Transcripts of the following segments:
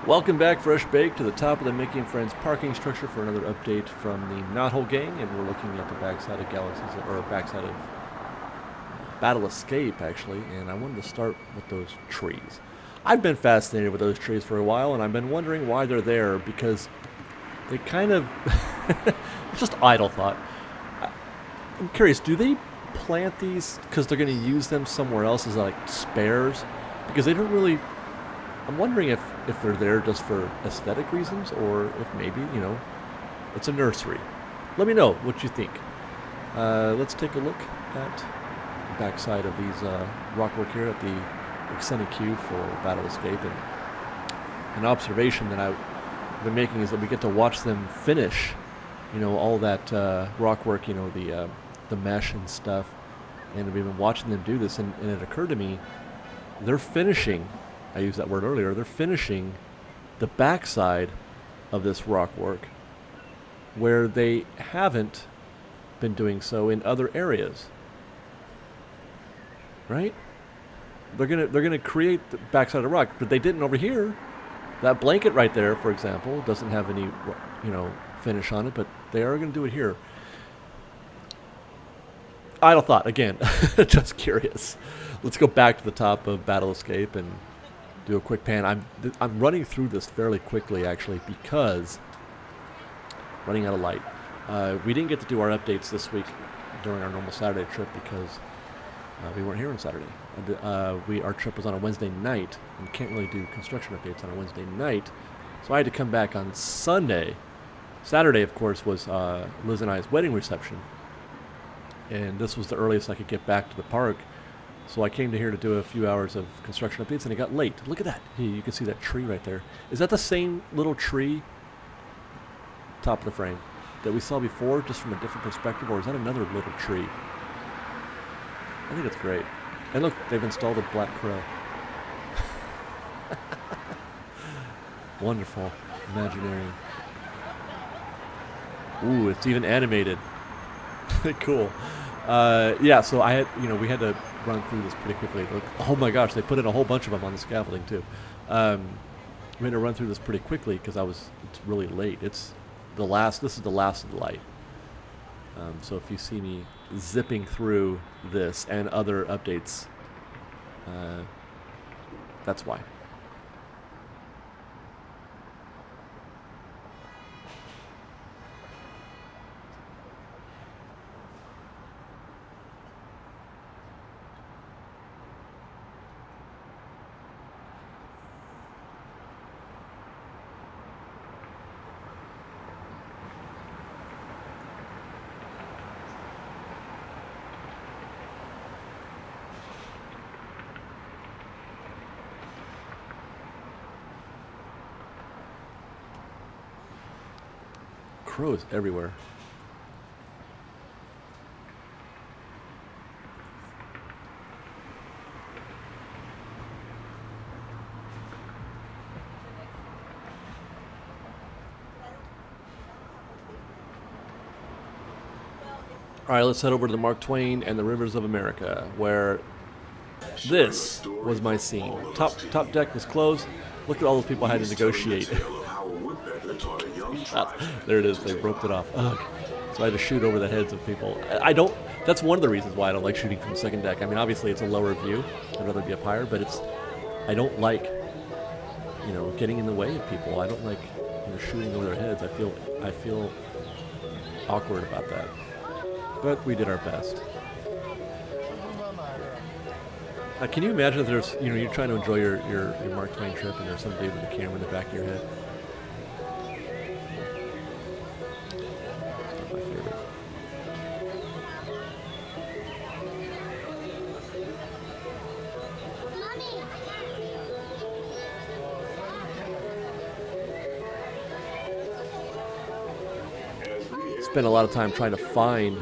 Welcome back, Fresh Baked, to the top of the Mickey and Friends parking structure for another update from the Knothole Gang, and we're looking at the backside of Galaxies, or backside of Battle Escape, actually, and I wanted to start with those trees. I've been fascinated with those trees for a while, and I've been wondering why they're there, because they kind of... it's just idle thought. I'm curious, do they plant these because they're going to use them somewhere else as, like, spares? Because they don't really... I'm wondering if they're there just for aesthetic reasons, or if maybe, it's a nursery. Let me know what you think. Let's take a look at the backside of these rockwork here at the extended queue for Battle Escape. And an observation that I've been making is that we get to watch them finish, all that rockwork, the mesh and stuff. And we've been watching them do this, and it occurred to me, they're finishing... I used that word earlier. They're finishing the backside of this rock work where they haven't been doing so in other areas. Right? They're gonna create the backside of rock, but they didn't over here. That blanket right there, for example, doesn't have any, finish on it, but they are gonna do it here. Idle thought again. Just curious. Let's go back to the top of Battle Escape and do a quick pan. I'm running through this fairly quickly, actually, because running out of light. We didn't get to do our updates this week during our normal Saturday trip because we weren't here on Saturday. Our trip was on a Wednesday night, and can't really do construction updates on a Wednesday night, so I had to come back on Sunday. Saturday, of course, was Liz and I's wedding reception, and this was the earliest I could get back to the park. So I came to here to do a few hours of construction updates, and it got late. Look at that. You can see that tree right there. Is that the same little tree, top of the frame, that we saw before, just from a different perspective, or is that another little tree? I think it's great. And look, they've installed a black crow. Wonderful. Imaginary. Ooh, it's even animated. Cool. Yeah, so I had, we had to run through this pretty quickly. Look, oh my gosh, they put in a whole bunch of them on the scaffolding too. We had to run through this pretty quickly because it's really late. This is the last of the light. So if you see me zipping through this and other updates, that's why. Crows everywhere. All right, let's head over to the Mark Twain and the Rivers of America, where this was my scene. Top deck was closed. Look at all those people I had to negotiate. There it is. They roped it off. Ugh. So I had to shoot over the heads of people. That's one of the reasons why I don't like shooting from the second deck. I mean, obviously it's a lower view. I'd rather be up higher, but I don't like, getting in the way of people. I don't like, shooting over their heads. I feel awkward about that. But we did our best. Can you imagine if there's, you're trying to enjoy your Mark Twain trip and there's somebody with a camera in the back of your head? Spent a lot of time trying to find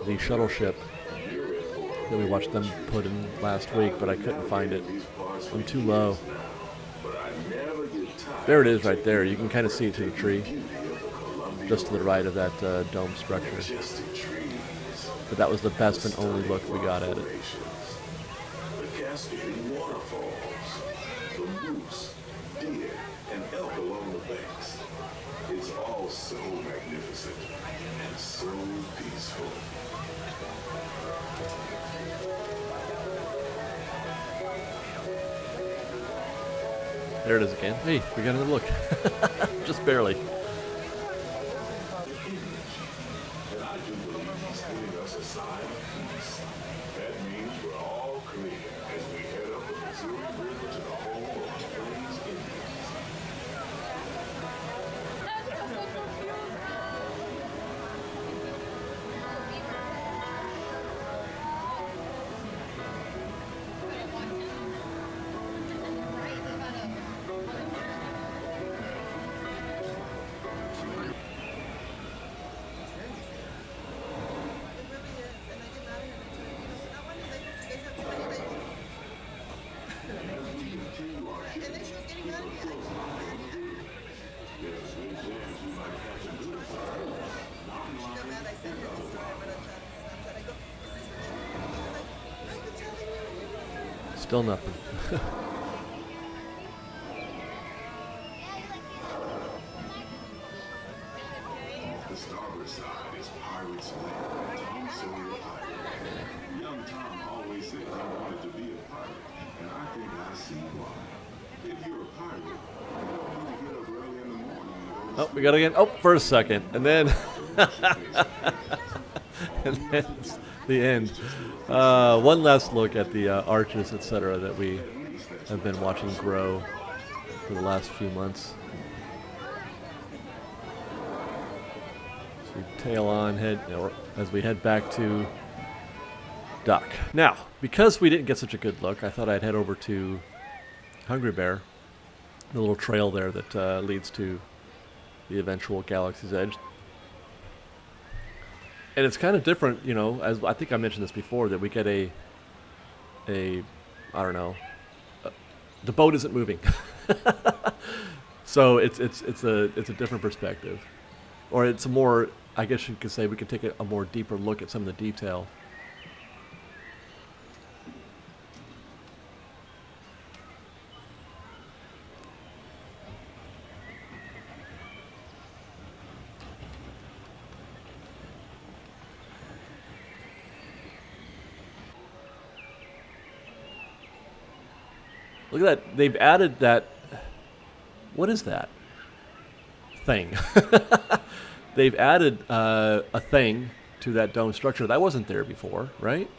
the shuttle ship that we watched them put in last week, but I couldn't find it. I'm too low. There it is right there. You can kind of see it through the tree, just to the right of that dome structure. But that was the best and only look we got at it. The cascading waterfalls, the moose, deer, and elk There it is again. Hey, we got another look. Just barely. Still nothing. The starboard side is Pirate's Land. Tom Sawyer Pirate. Young Tom always said he wanted to be a pirate, and I think I see why. If you're a pirate, you don't need to get up early in the morning and go Oh, we got again. Oh, for a second, and then, and then the end. One last look at the arches, etc., that we have been watching grow for the last few months. So we tail on, as we head back to dock. Now, because we didn't get such a good look, I thought I'd head over to Hungry Bear, the little trail there that leads to the eventual Galaxy's Edge. And it's kind of different, you know, as I think I mentioned this before, that we get I don't know, the boat isn't moving. So it's a different perspective. Or it's a more, I guess you could say, we could take a more deeper look at some of the detail. Look at that. They've added that. What is that thing? They've added a thing to that dome structure. That wasn't there before, right?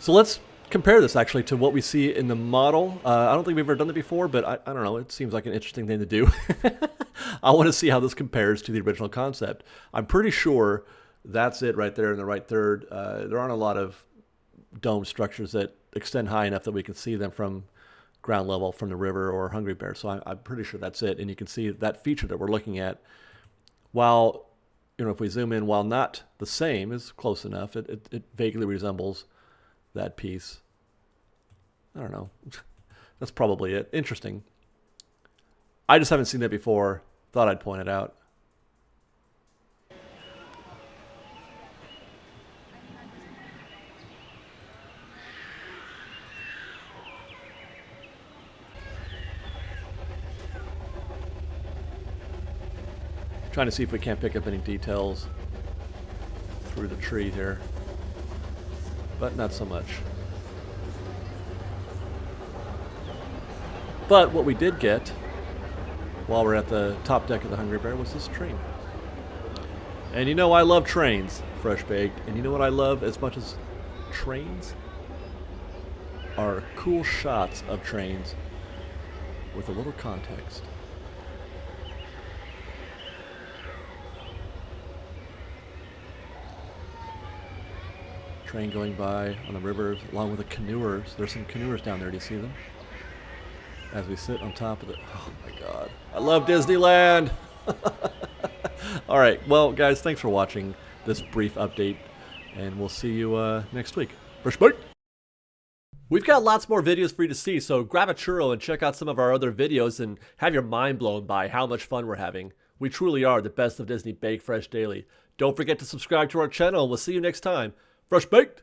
So let's compare this actually to what we see in the model. I don't think we've ever done it before, but I don't know. It seems like an interesting thing to do. I want to see how this compares to the original concept. I'm pretty sure that's it right there in the right third. There aren't a lot of dome structures that extend high enough that we can see them from ground level from the river or Hungry Bear. So I'm pretty sure that's it. And you can see that feature that we're looking at, while, you know, if we zoom in, while not the same, is close enough. It vaguely resembles that piece. I don't know. That's probably it. Interesting. I just haven't seen that before. Thought I'd point it out. Trying to see if we can't pick up any details through the tree here, but not so much. But what we did get while we're at the top deck of the Hungry Bear was this train. And you know I love trains, Fresh Baked, and you know what I love as much as trains? Are cool shots of trains with a little context. Train going by on the river along with the canoers. There's some canoers down there. Do you see them? As we sit on top of it. Oh my God. I love Disneyland. All right. Well, guys, thanks for watching this brief update, and we'll see you next week. Fresh Bite. We've got lots more videos for you to see, so grab a churro and check out some of our other videos and have your mind blown by how much fun we're having. We truly are the best of Disney Bake Fresh Daily. Don't forget to subscribe to our channel, and we'll see you next time. Fresh Baked!